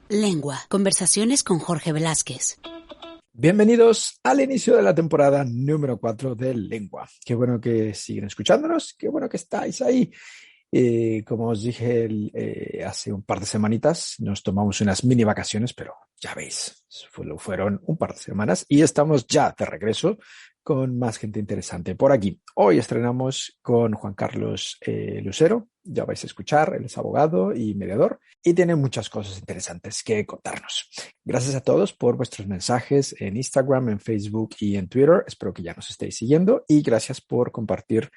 Lengua. Conversaciones con Jorge Velázquez. Bienvenidos al inicio de la temporada número 4 de Lengua. Qué bueno que siguen escuchándonos, qué bueno que estáis ahí. Como os dije hace un par de semanitas, nos tomamos unas mini vacaciones, pero ya veis, fueron un par de semanas y estamos ya de regreso con más gente interesante por aquí. Hoy estrenamos con Juan Carlos Lucero, ya vais a escuchar, él es abogado y mediador y tiene muchas cosas interesantes que contarnos. Gracias a todos por vuestros mensajes en Instagram, en Facebook y en Twitter. Espero que ya nos estéis siguiendo y gracias por compartir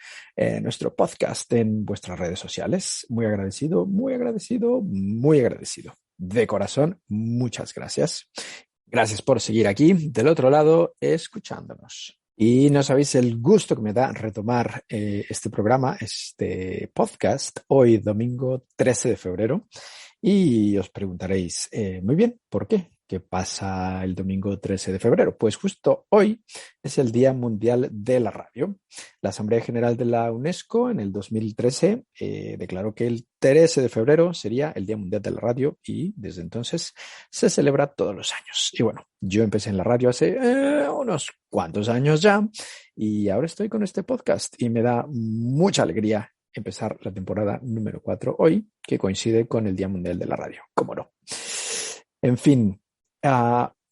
nuestro podcast en vuestras redes sociales. Muy agradecido, muy agradecido, muy agradecido. De corazón, muchas gracias. Gracias por seguir aquí del otro lado escuchándonos. Y no sabéis el gusto que me da retomar este programa, este podcast, hoy domingo 13 de febrero. Y os preguntaréis, muy bien, ¿por qué? ¿Qué pasa el domingo 13 de febrero? Pues justo hoy es el Día Mundial de la Radio. La Asamblea General de la UNESCO en el 2013 declaró que el 13 de febrero sería el Día Mundial de la Radio y desde entonces se celebra todos los años. Y bueno, yo empecé en la radio hace unos cuantos años ya y ahora estoy con este podcast y me da mucha alegría empezar la temporada número 4 hoy, que coincide con el Día Mundial de la Radio. ¿Cómo no? En fin,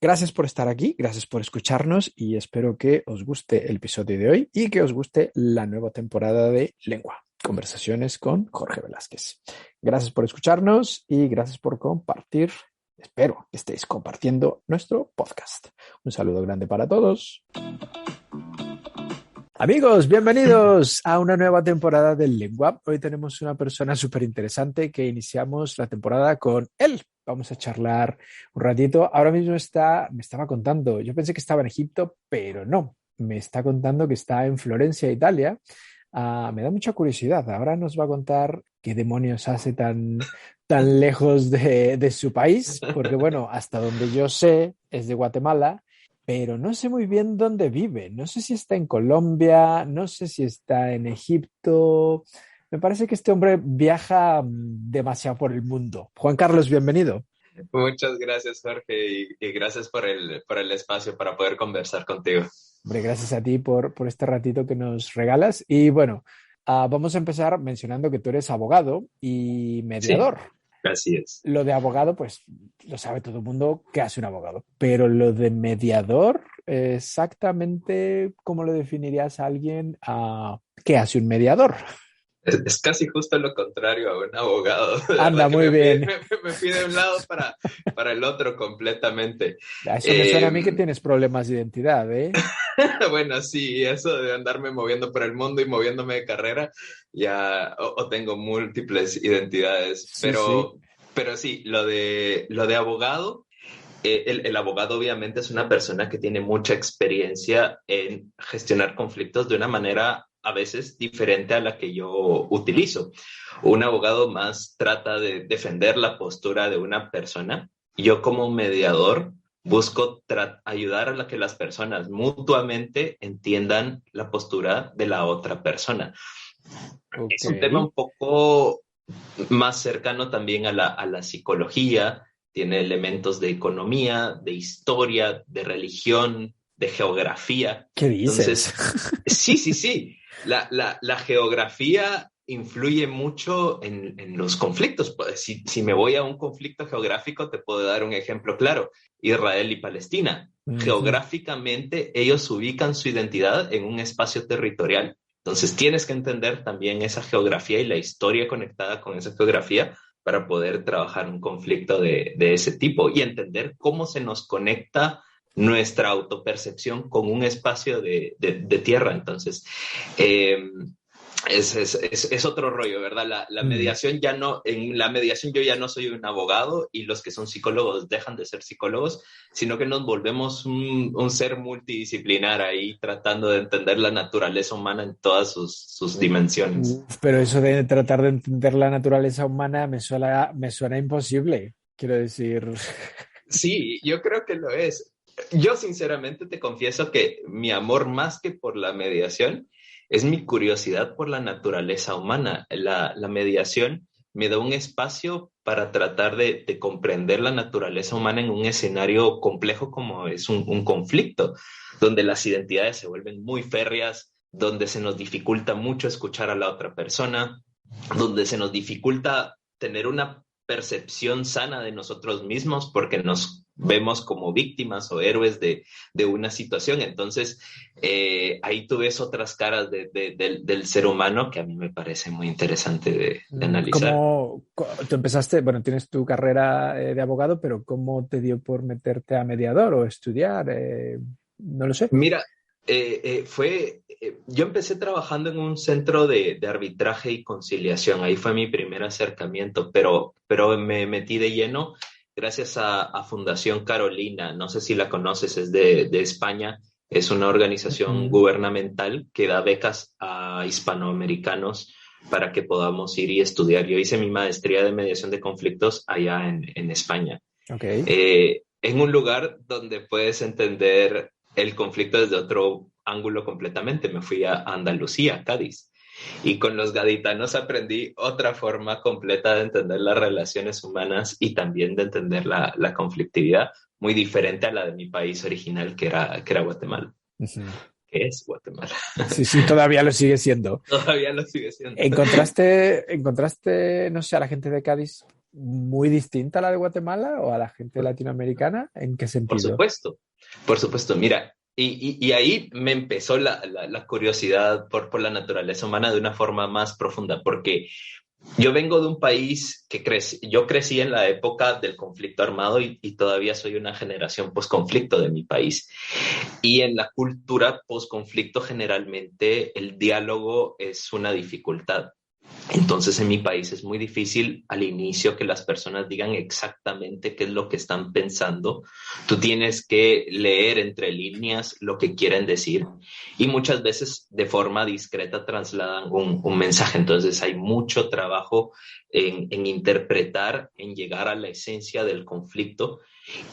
gracias por estar aquí, gracias por escucharnos y espero que os guste el episodio de hoy y que os guste la nueva temporada de Lengua, Conversaciones con Jorge Velázquez. Gracias por escucharnos y gracias por compartir. Espero que estéis compartiendo nuestro podcast. Un saludo grande para todos. Amigos, bienvenidos a una nueva temporada de Lengua. Hoy tenemos una persona súper interesante que iniciamos la temporada con él. Vamos a charlar un ratito. Ahora mismo me estaba contando, yo pensé que estaba en Egipto, pero no. Me está contando que está en Florencia, Italia. Me da mucha curiosidad. Ahora nos va a contar qué demonios hace tan lejos de su país, porque bueno, hasta donde yo sé es de Guatemala. Pero no sé muy bien dónde vive. No sé si está en Colombia, no sé si está en Egipto. Me parece que este hombre viaja demasiado por el mundo. Juan Carlos, bienvenido. Muchas gracias, Jorge, y gracias por el espacio para poder conversar contigo. Hombre, gracias a ti por este ratito que nos regalas. Y bueno, vamos a empezar mencionando que tú eres abogado y mediador. Sí. Así es. Lo de abogado, pues lo sabe todo el mundo que hace un abogado. Pero lo de mediador, exactamente cómo lo definirías a alguien ¿qué hace un mediador? Es casi justo lo contrario a un abogado. Anda, muy bien. Me fui de un lado para el otro completamente. Eso me suena a mí que tienes problemas de identidad, ¿eh? Bueno, sí, eso de andarme moviendo por el mundo y moviéndome de carrera, ya o tengo múltiples identidades. Sí, pero sí, lo de abogado, el abogado obviamente es una persona que tiene mucha experiencia en gestionar conflictos de una manera a veces diferente a la que yo utilizo. Un abogado más trata de defender la postura de una persona. Yo como mediador busco ayudar a que las personas mutuamente entiendan la postura de la otra persona. Okay. Es un tema un poco más cercano también a la psicología, tiene elementos de economía, de historia, de religión, de geografía. ¿Qué dices? Entonces, sí. La geografía influye mucho en los conflictos. Si me voy a un conflicto geográfico, te puedo dar un ejemplo claro. Israel y Palestina. Uh-huh. Geográficamente, ellos ubican su identidad en un espacio territorial. Entonces, tienes que entender también esa geografía y la historia conectada con esa geografía para poder trabajar un conflicto de ese tipo y entender cómo se nos conecta nuestra autopercepción con un espacio de tierra. Entonces, es otro rollo, ¿verdad? La mediación ya no, en la mediación yo ya no soy un abogado y los que son psicólogos dejan de ser psicólogos, sino que nos volvemos un ser multidisciplinar ahí tratando de entender la naturaleza humana en todas sus dimensiones. Pero eso de tratar de entender la naturaleza humana me suena imposible, quiero decir. Sí, yo creo que lo es. Yo sinceramente te confieso que mi amor más que por la mediación es mi curiosidad por la naturaleza humana. La mediación me da un espacio para tratar de comprender la naturaleza humana en un escenario complejo como es un conflicto, donde las identidades se vuelven muy férreas, donde se nos dificulta mucho escuchar a la otra persona, donde se nos dificulta tener una percepción sana de nosotros mismos porque nos vemos como víctimas o héroes de una situación. Entonces, ahí tú ves otras caras del ser humano que a mí me parece muy interesante de analizar. ¿Cómo tú empezaste? Bueno, tienes tu carrera de abogado, pero ¿cómo te dio por meterte a mediador o estudiar? No lo sé. Mira, yo empecé trabajando en un centro de arbitraje y conciliación. Ahí fue mi primer acercamiento, pero me metí de lleno gracias a Fundación Carolina. No sé si la conoces, es de España. Es una organización gubernamental que da becas a hispanoamericanos para que podamos ir y estudiar. Yo hice mi maestría de mediación de conflictos allá en España. Okay. En un lugar donde puedes entender el conflicto desde otro ángulo completamente. Me fui a Andalucía, Cádiz, y con los gaditanos aprendí otra forma completa de entender las relaciones humanas y también de entender la conflictividad, muy diferente a la de mi país original, que era Guatemala. Uh-huh. ¿Qué es Guatemala? Sí, todavía lo sigue siendo. Todavía lo sigue siendo. ¿Encontraste, no sé, a la gente de Cádiz muy distinta a la de Guatemala o a la gente latinoamericana? ¿En qué sentido? Por supuesto. Mira, y ahí me empezó la curiosidad por la naturaleza humana de una forma más profunda, porque yo vengo de un país yo crecí en la época del conflicto armado y todavía soy una generación post-conflicto de mi país. Y en la cultura post-conflicto generalmente el diálogo es una dificultad. Entonces en mi país es muy difícil al inicio que las personas digan exactamente qué es lo que están pensando. Tú tienes que leer entre líneas lo que quieren decir y muchas veces de forma discreta trasladan un mensaje. Entonces hay mucho trabajo en interpretar, en llegar a la esencia del conflicto.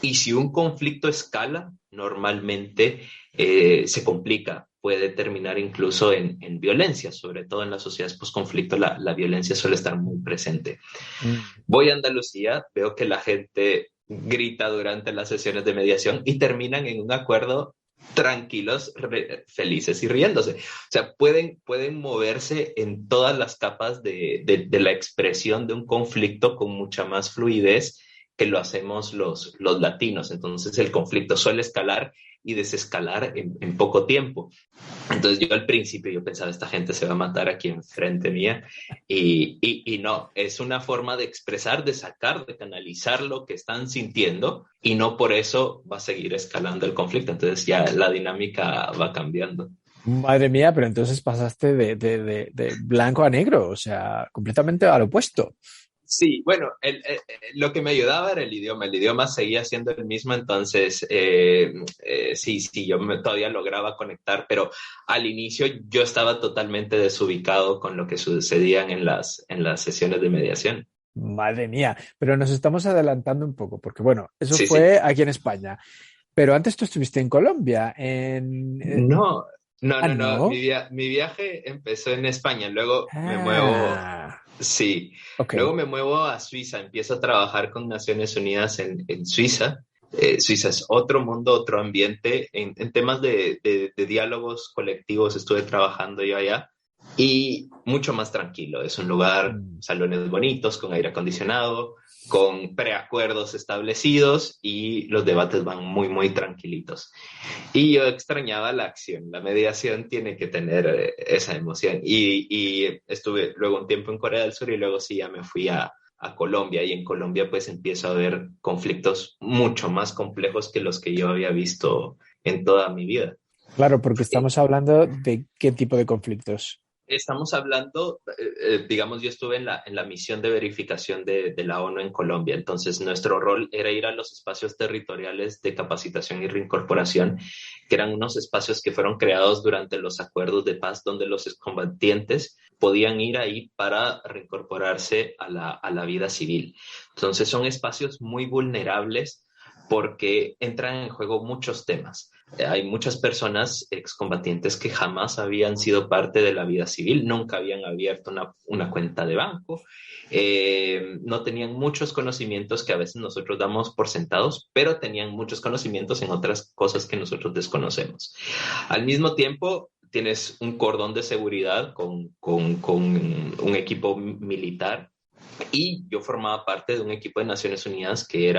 Y si un conflicto escala, normalmente se complica. Puede terminar incluso en violencia, sobre todo en las sociedades post-conflicto, la violencia suele estar muy presente. Voy a Andalucía, veo que la gente grita durante las sesiones de mediación y terminan en un acuerdo tranquilos, felices y riéndose. O sea, pueden moverse en todas las capas de la expresión de un conflicto con mucha más fluidez que lo hacemos los latinos. Entonces el conflicto suele escalar y desescalar en poco tiempo. Entonces yo al principio yo pensaba, esta gente se va a matar aquí enfrente mía, y no, es una forma de expresar, de sacar, de canalizar lo que están sintiendo, y no por eso va a seguir escalando el conflicto. Entonces ya la dinámica va cambiando. Madre mía, pero entonces pasaste de blanco a negro, o sea, completamente al opuesto. Sí, bueno, lo que me ayudaba era el idioma seguía siendo el mismo, entonces sí, todavía lograba conectar, pero al inicio yo estaba totalmente desubicado con lo que sucedían en las sesiones de mediación. Madre mía, pero nos estamos adelantando un poco, porque bueno, eso Sí, fue aquí en España, pero antes tú estuviste en Colombia, No. ¿no? Mi viaje empezó en España, luego me muevo. Sí, okay. Luego me muevo a Suiza, empiezo a trabajar con Naciones Unidas en Suiza. Suiza es otro mundo, otro ambiente. En temas de diálogos colectivos estuve trabajando yo allá y mucho más tranquilo. Es un lugar, salones bonitos, con aire acondicionado, con preacuerdos establecidos y los debates van muy, muy tranquilitos. Y yo extrañaba la acción. La mediación tiene que tener esa emoción. Y estuve luego un tiempo en Corea del Sur y luego sí ya me fui a Colombia. Y en Colombia pues empiezo a ver conflictos mucho más complejos que los que yo había visto en toda mi vida. Claro, porque estamos hablando de qué tipo de conflictos. Estamos hablando, digamos, yo estuve en la misión de verificación de la ONU en Colombia, entonces nuestro rol era ir a los espacios territoriales de capacitación y reincorporación, que eran unos espacios que fueron creados durante los acuerdos de paz, donde los excombatientes podían ir ahí para reincorporarse a la vida civil. Entonces son espacios muy vulnerables porque entran en juego muchos temas. Hay muchas personas excombatientes que jamás habían sido parte de la vida civil, nunca habían abierto una cuenta de banco, no tenían muchos conocimientos que a veces nosotros damos por sentados, pero tenían muchos conocimientos en otras cosas que nosotros desconocemos. Al mismo tiempo, tienes un cordón de seguridad con un equipo militar, y yo formaba parte de un equipo de Naciones Unidas que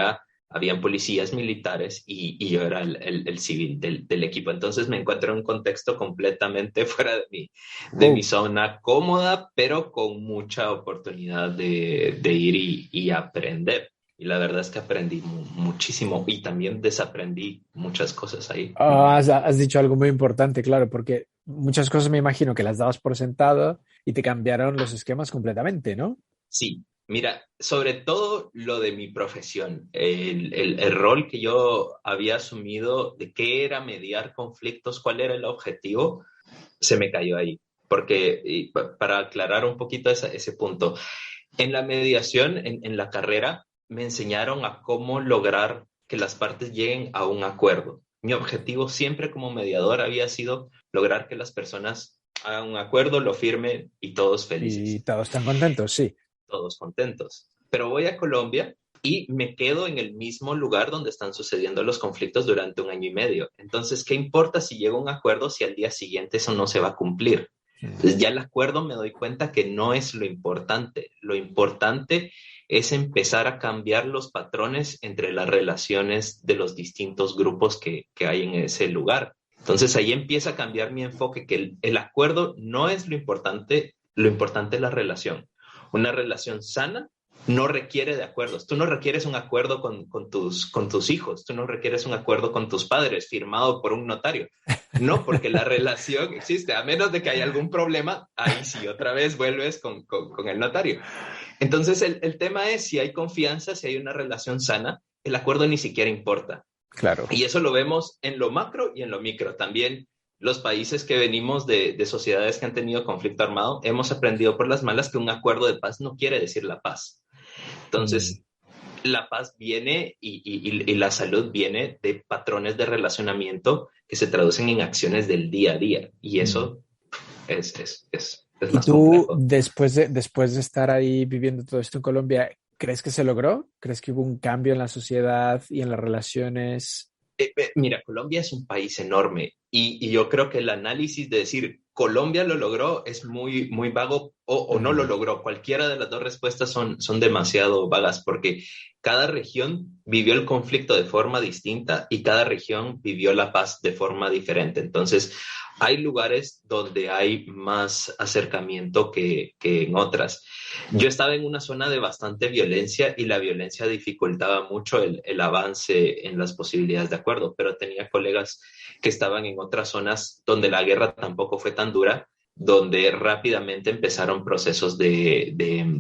habían policías militares y yo era el civil del equipo. Entonces me encuentro en un contexto completamente fuera de mi zona cómoda, pero con mucha oportunidad de ir y aprender. Y la verdad es que aprendí muchísimo y también desaprendí muchas cosas ahí. Has dicho algo muy importante, claro, porque muchas cosas me imagino que las dabas por sentado y te cambiaron los esquemas completamente, ¿no? Sí, mira, sobre todo lo de mi profesión, el rol que yo había asumido de qué era mediar conflictos, cuál era el objetivo, se me cayó ahí. Porque, para aclarar un poquito ese punto, en la mediación, en la carrera, me enseñaron a cómo lograr que las partes lleguen a un acuerdo. Mi objetivo siempre como mediador había sido lograr que las personas hagan un acuerdo, lo firmen y todos felices. Y todos están contentos, sí. Todos contentos. Pero voy a Colombia y me quedo en el mismo lugar donde están sucediendo los conflictos durante 1 año y medio. Entonces, ¿qué importa si llega a un acuerdo si al día siguiente eso no se va a cumplir? Entonces, ya el acuerdo me doy cuenta que no es lo importante. Lo importante es empezar a cambiar los patrones entre las relaciones de los distintos grupos que hay en ese lugar. Entonces, ahí empieza a cambiar mi enfoque, que el acuerdo no es lo importante es la relación. Una relación sana no requiere de acuerdos. Tú no requieres un acuerdo con tus hijos, tú no requieres un acuerdo con tus padres firmado por un notario. No, porque la relación existe, a menos de que haya algún problema, ahí sí, otra vez vuelves con el notario. Entonces, el tema es, si hay confianza, si hay una relación sana, el acuerdo ni siquiera importa. Claro. Y eso lo vemos en lo macro y en lo micro. También los países que venimos de sociedades que han tenido conflicto armado, hemos aprendido por las malas que un acuerdo de paz no quiere decir la paz. Entonces, la paz viene y la salud viene de patrones de relacionamiento que se traducen en acciones del día a día. Y eso es más complejo. ¿Y tú, después de estar ahí viviendo todo esto en Colombia, crees que se logró? ¿Crees que hubo un cambio en la sociedad y en las relaciones? Mira, Colombia es un país enorme y yo creo que el análisis de decir Colombia lo logró es muy, muy vago o no lo logró. Cualquiera de las dos respuestas son demasiado vagas, porque cada región vivió el conflicto de forma distinta y cada región vivió la paz de forma diferente. Entonces, hay lugares donde hay más acercamiento que en otras. Yo estaba en una zona de bastante violencia y la violencia dificultaba mucho el avance en las posibilidades de acuerdo, pero tenía colegas que estaban en otras zonas donde la guerra tampoco fue tan dura, donde rápidamente empezaron procesos de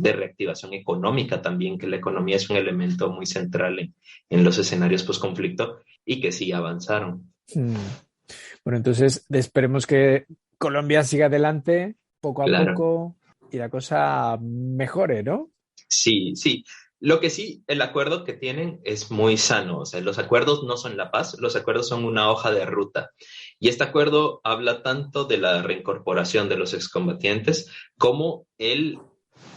reactivación económica también, que la economía es un elemento muy central en los escenarios post-conflicto, y que sí avanzaron. Bueno, entonces esperemos que Colombia siga adelante poco a Claro. poco y la cosa mejore, ¿no? Sí, sí. Lo que sí, el acuerdo que tienen es muy sano. O sea, los acuerdos no son la paz, los acuerdos son una hoja de ruta. Y este acuerdo habla tanto de la reincorporación de los excombatientes como el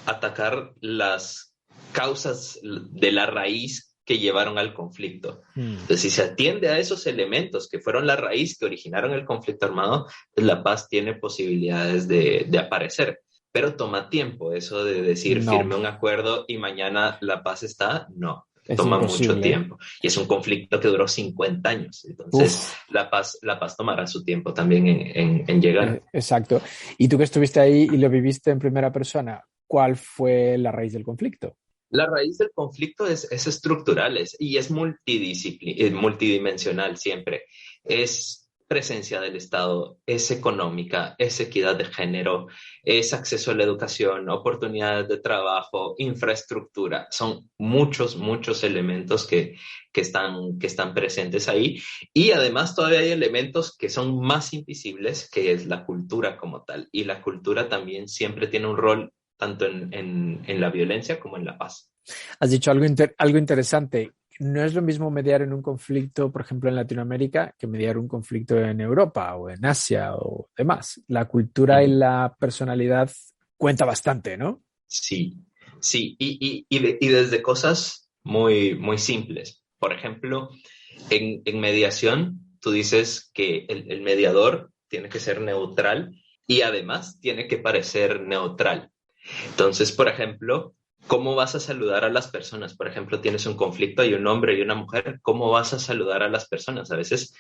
atacar las causas de la raíz que llevaron al conflicto. Entonces, si se atiende a esos elementos que fueron la raíz que originaron el conflicto armado, pues la paz tiene posibilidades de aparecer. Pero toma tiempo eso de decir firme un acuerdo y mañana la paz está, no. Toma mucho tiempo. Y es un conflicto que duró 50 años. Entonces, la paz tomará su tiempo también en llegar. Exacto. Y tú que estuviste ahí y lo viviste en primera persona, ¿cuál fue la raíz del conflicto? La raíz del conflicto es estructural y es multidimensional siempre. Es presencia del Estado, es económica, es equidad de género, es acceso a la educación, oportunidades de trabajo, infraestructura. Son muchos, muchos elementos que están presentes ahí. Y además todavía hay elementos que son más invisibles, que es la cultura como tal. Y la cultura también siempre tiene un rol tanto en la violencia como en la paz. Has dicho algo interesante. no es lo mismo mediar en un conflicto, por ejemplo, en Latinoamérica, que mediar un conflicto en Europa o en Asia o demás. La cultura y la personalidad cuenta bastante, ¿no? Sí, sí, y desde cosas muy, muy simples. Por ejemplo, en mediación, tú dices que el mediador tiene que ser neutral y además tiene que parecer neutral. Entonces, por ejemplo, ¿cómo vas a saludar a las personas? Por ejemplo, tienes un conflicto, hay un hombre y una mujer, ¿cómo vas a saludar a las personas? A veces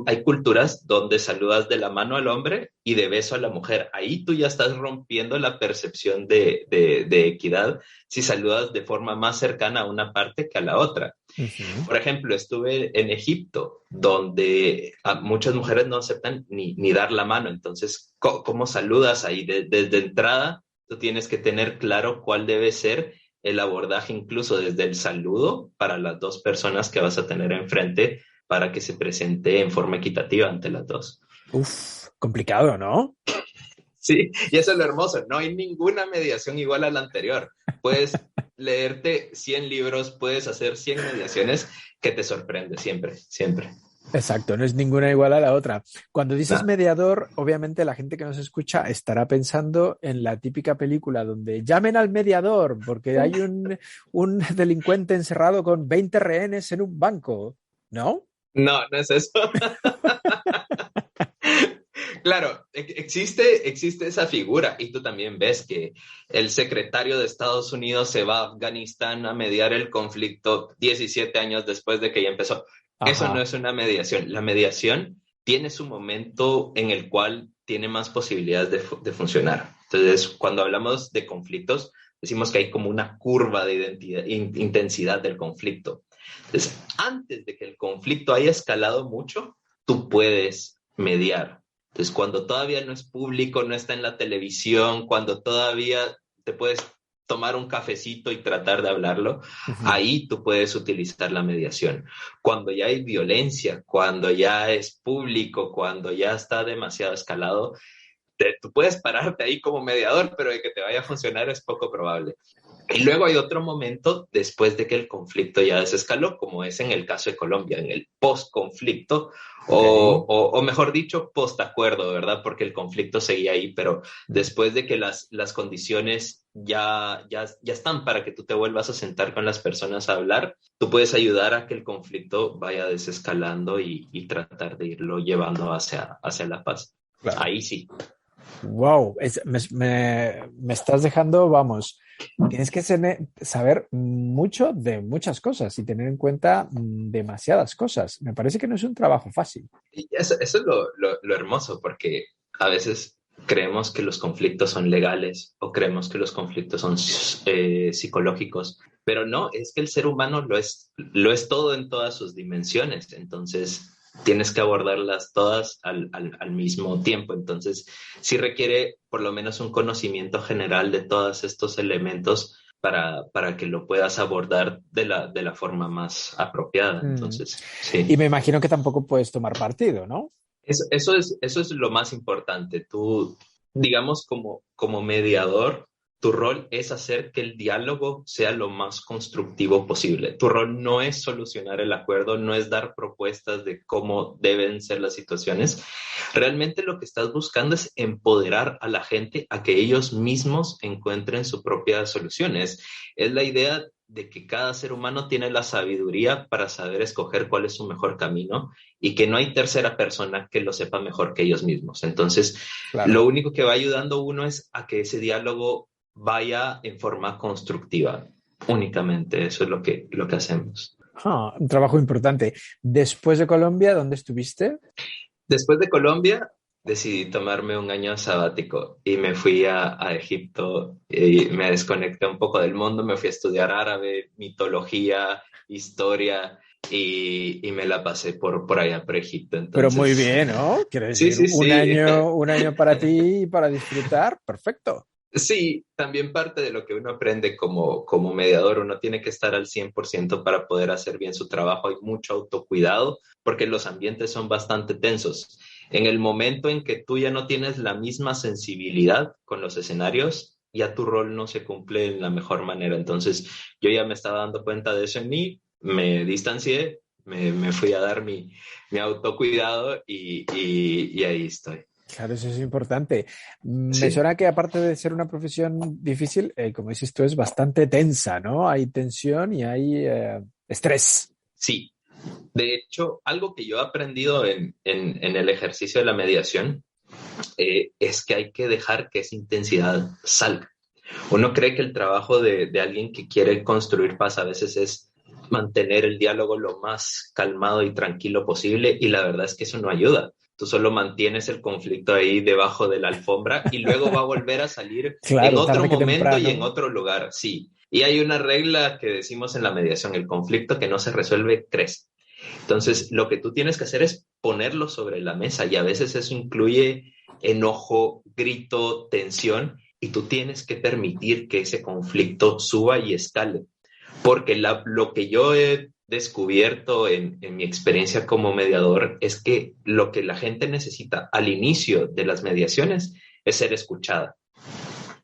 hay culturas donde saludas de la mano al hombre y de beso a la mujer. Ahí tú ya estás rompiendo la percepción de equidad si saludas de forma más cercana a una parte que a la otra. Uh-huh. Por ejemplo, estuve en Egipto, donde a muchas mujeres no aceptan ni dar la mano. Entonces, ¿cómo saludas ahí? Desde entrada, tú tienes que tener claro cuál debe ser el abordaje, incluso desde el saludo, para las dos personas que vas a tener enfrente, para que se presente en forma equitativa ante las dos. Uf, complicado, ¿no? Sí, y eso es lo hermoso. No hay ninguna mediación igual a la anterior. Puedes leerte 100 libros, puedes hacer 100 mediaciones que te sorprende siempre, siempre. Exacto, no es ninguna igual a la otra. Cuando dices Nah. mediador, obviamente la gente que nos escucha estará pensando en la típica película donde llamen al mediador porque hay un delincuente encerrado con 20 rehenes en un banco, ¿no? No, no es eso. Claro, existe esa figura y tú también ves que el secretario de Estados Unidos se va a Afganistán a mediar el conflicto 17 años después de que ya empezó. Eso Ajá. no es una mediación. La mediación tiene su momento en el cual tiene más posibilidades de funcionar. Entonces, cuando hablamos de conflictos, decimos que hay como una curva de intensidad del conflicto. Entonces, antes de que el conflicto haya escalado mucho, tú puedes mediar. Entonces, cuando todavía no es público, no está en la televisión, cuando todavía te puedes tomar un cafecito y tratar de hablarlo, Uh-huh. ahí tú puedes utilizar la mediación. Cuando ya hay violencia, cuando ya es público, cuando ya está demasiado escalado, tú puedes pararte ahí como mediador, pero de que te vaya a funcionar es poco probable. Y luego hay otro momento después de que el conflicto ya desescaló, como es en el caso de Colombia, en el post-conflicto, Okay. o mejor dicho, post-acuerdo, ¿verdad? Porque el conflicto seguía ahí, pero después de que las condiciones ya están para que tú te vuelvas a sentar con las personas a hablar, tú puedes ayudar a que el conflicto vaya desescalando y tratar de irlo llevando hacia la paz. Claro. Ahí sí. Wow, me estás dejando, vamos, tienes que saber mucho de muchas cosas y tener en cuenta demasiadas cosas. Me parece que no es un trabajo fácil. Y eso es lo hermoso, porque a veces creemos que los conflictos son legales o creemos que los conflictos son psicológicos, pero no, es que el ser humano lo es todo en todas sus dimensiones, entonces tienes que abordarlas todas al mismo tiempo, entonces sí requiere por lo menos un conocimiento general de todos estos elementos para que lo puedas abordar de la forma más apropiada, entonces Y sí. me imagino que tampoco puedes tomar partido, ¿no? Eso es lo más importante. Tú, digamos, como mediador, tu rol es hacer que el diálogo sea lo más constructivo posible. Tu rol no es solucionar el acuerdo, no es dar propuestas de cómo deben ser las situaciones. Realmente lo que estás buscando es empoderar a la gente a que ellos mismos encuentren su propia solución. Es la idea de que cada ser humano tiene la sabiduría para saber escoger cuál es su mejor camino y que no hay tercera persona que lo sepa mejor que ellos mismos. Entonces, Claro. lo único que va ayudando uno es a que ese diálogo vaya en forma constructiva. Únicamente eso es lo que hacemos. Ah, un trabajo importante. Después de Colombia, ¿dónde estuviste? Después de Colombia, decidí tomarme un año sabático y me fui a Egipto y me desconecté un poco del mundo, me fui a estudiar árabe, mitología, historia y me la pasé por allá, por Egipto. Pero muy Entonces, bien, ¿no? Quiero sí, decir, sí, sí. un año para ti, para disfrutar. Perfecto. Sí, también parte de lo que uno aprende como mediador, uno tiene que estar al 100% para poder hacer bien su trabajo. Hay mucho autocuidado porque los ambientes son bastante tensos. En el momento en que tú ya no tienes la misma sensibilidad con los escenarios, ya tu rol no se cumple de la mejor manera. Entonces, yo ya me estaba dando cuenta de eso en mí. me distancié, me fui a dar mi autocuidado y ahí estoy. Claro, eso es importante. Me Sí. suena que aparte de ser una profesión difícil, como dices tú, es bastante tensa, ¿no? Hay tensión y hay estrés. Sí. De hecho, algo que yo he aprendido en el ejercicio de la mediación es que hay que dejar que esa intensidad salga. Uno cree que el trabajo de alguien que quiere construir paz a veces es mantener el diálogo lo más calmado y tranquilo posible, y la verdad es que eso no ayuda. Tú solo mantienes el conflicto ahí debajo de la alfombra y luego va a volver a salir en Claro, otro tarde que momento y temprano. en otro lugar, sí. Y hay una regla que decimos en la mediación: el conflicto que no se resuelve crece. Entonces, lo que tú tienes que hacer es ponerlo sobre la mesa, y a veces eso incluye enojo, grito, tensión, y tú tienes que permitir que ese conflicto suba y escale. Porque lo que yo he descubierto en mi experiencia como mediador es que lo que la gente necesita al inicio de las mediaciones es ser escuchada,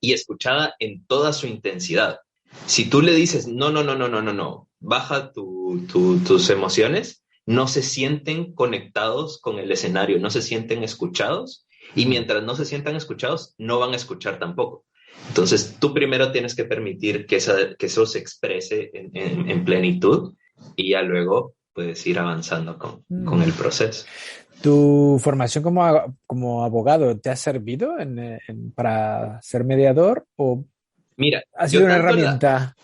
y escuchada en toda su intensidad. Si tú le dices, no, no, no, no, no, no, no, baja tus emociones, no se sienten conectados con el escenario, no se sienten escuchados, y mientras no se sientan escuchados, no van a escuchar tampoco. Entonces, tú primero tienes que permitir que eso se exprese en plenitud, y ya luego puedes ir avanzando con el proceso. ¿Tu formación como abogado te ha servido para ser mediador o Mira, ha sido yo una tanto herramienta?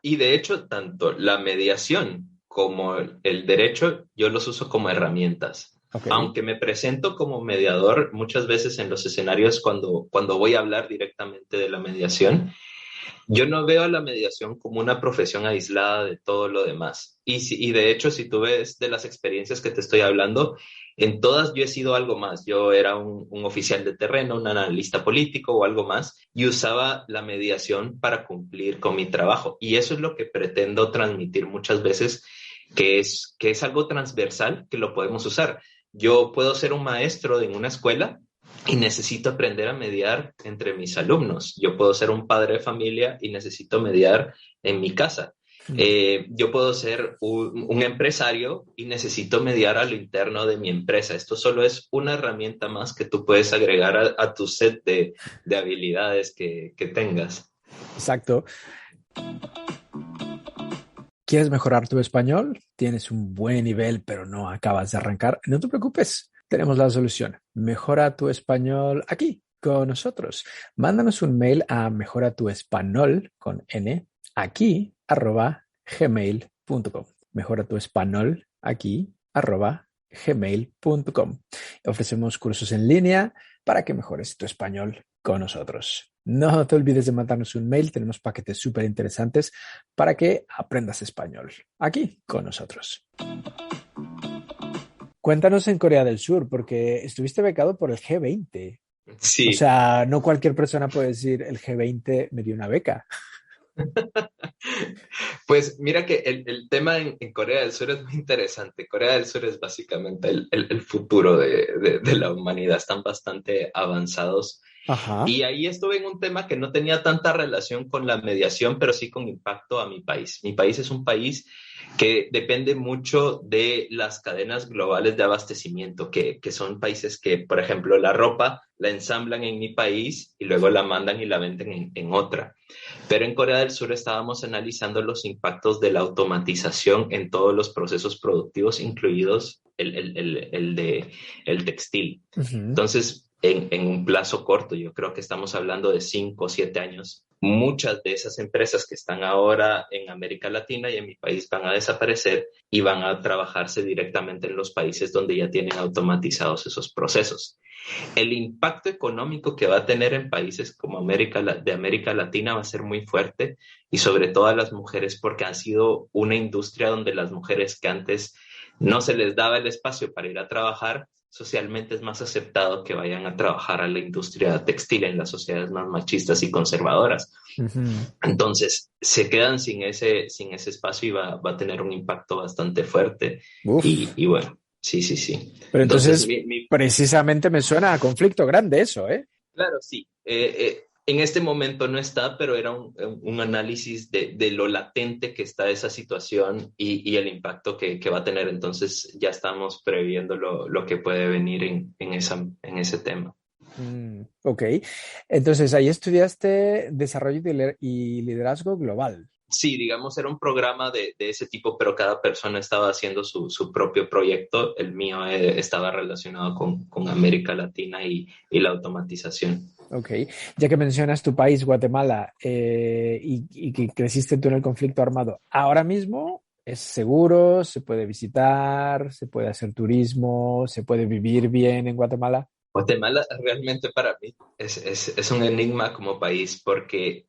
y de hecho, tanto la mediación como el derecho, yo los uso como herramientas. Ok. Aunque me presento como mediador muchas veces en los escenarios cuando voy a hablar directamente de la mediación, yo no veo a la mediación como una profesión aislada de todo lo demás. Y de hecho, si tú ves de las experiencias que te estoy hablando, en todas yo he sido algo más. Yo era un oficial de terreno, un analista político o algo más, y usaba la mediación para cumplir con mi trabajo. Y eso es lo que pretendo transmitir muchas veces, que es algo transversal, que lo podemos usar. Yo puedo ser un maestro en una escuela y necesito aprender a mediar entre mis alumnos. Yo puedo ser un padre de familia y necesito mediar en mi casa. Yo puedo ser un empresario y necesito mediar a lo interno de mi empresa. Esto solo es una herramienta más que tú puedes agregar a tu set de habilidades que tengas. Exacto. ¿Quieres mejorar tu español? Tienes un buen nivel, pero no acabas de arrancar. No te preocupes, tenemos la solución. Mejora tu español aquí, con nosotros. Mándanos un mail a mejoratuespanol, con n, aquí, @gmail.com. Mejora tu español aquí, @gmail.com. Ofrecemos cursos en línea para que mejores tu español con nosotros. No te olvides de mandarnos un mail, tenemos paquetes súper interesantes para que aprendas español aquí con nosotros. Cuéntanos en Corea del Sur, porque estuviste becado por el G20. Sí. O sea, no cualquier persona puede decir el G20 me dio una beca. Pues mira que el tema en Corea del Sur es muy interesante. Corea del Sur es básicamente el futuro de la humanidad. Están bastante avanzados. Ajá. Y ahí estuve en un tema que no tenía tanta relación con la mediación, pero sí con impacto a mi país. Mi país es un país que depende mucho de las cadenas globales de abastecimiento, que son países que, por ejemplo, la ropa la ensamblan en mi país y luego la mandan y la venden en otra. Pero en Corea del Sur estábamos analizando los impactos de la automatización en todos los procesos productivos, incluidos el textil. Uh-huh. Entonces, en un plazo corto, yo creo que estamos hablando de 5 o 7 años, muchas de esas empresas que están ahora en América Latina y en mi país van a desaparecer y van a trabajarse directamente en los países donde ya tienen automatizados esos procesos. El impacto económico que va a tener en países como de América Latina va a ser muy fuerte, y sobre todo a las mujeres, porque han sido una industria donde las mujeres que antes no se les daba el espacio para ir a trabajar, socialmente es más aceptado que vayan a trabajar a la industria textil en las sociedades más machistas y conservadoras. Uh-huh. Entonces, se quedan sin ese espacio y va a tener un impacto bastante fuerte. Y bueno, sí. Pero entonces precisamente me suena a conflicto grande eso, ¿eh? Claro, sí. En este momento no está, pero era un análisis de lo latente que está esa situación y el impacto que va a tener. Entonces ya estamos previendo lo que puede venir en ese tema. Ok, entonces ahí estudiaste desarrollo y liderazgo global. Sí, digamos, era un programa de ese tipo, pero cada persona estaba haciendo su propio proyecto. El mío estaba relacionado con América Latina y la automatización. Ok, ya que mencionas tu país, Guatemala, y que creciste tú en el conflicto armado, ahora mismo es seguro, se puede visitar, se puede hacer turismo, se puede vivir bien en Guatemala. Guatemala realmente para mí es un enigma como país porque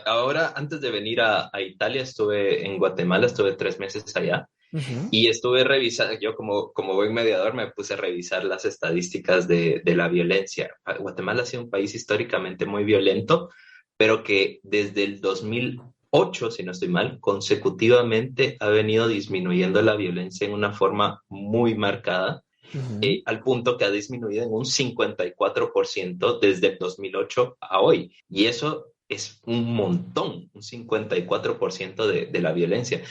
ahora, antes de venir a Italia, estuve en Guatemala, estuve 3 meses allá. Ujú. Y estuve revisando, yo como buen mediador me puse a revisar las estadísticas de la violencia. Guatemala ha sido un país históricamente muy violento, pero que desde el 2008, si no estoy mal, consecutivamente ha venido disminuyendo la violencia en una forma muy marcada, Ujú. al punto que ha disminuido en un 54% desde el 2008 a hoy. Y eso es un montón, un 54% de la violencia.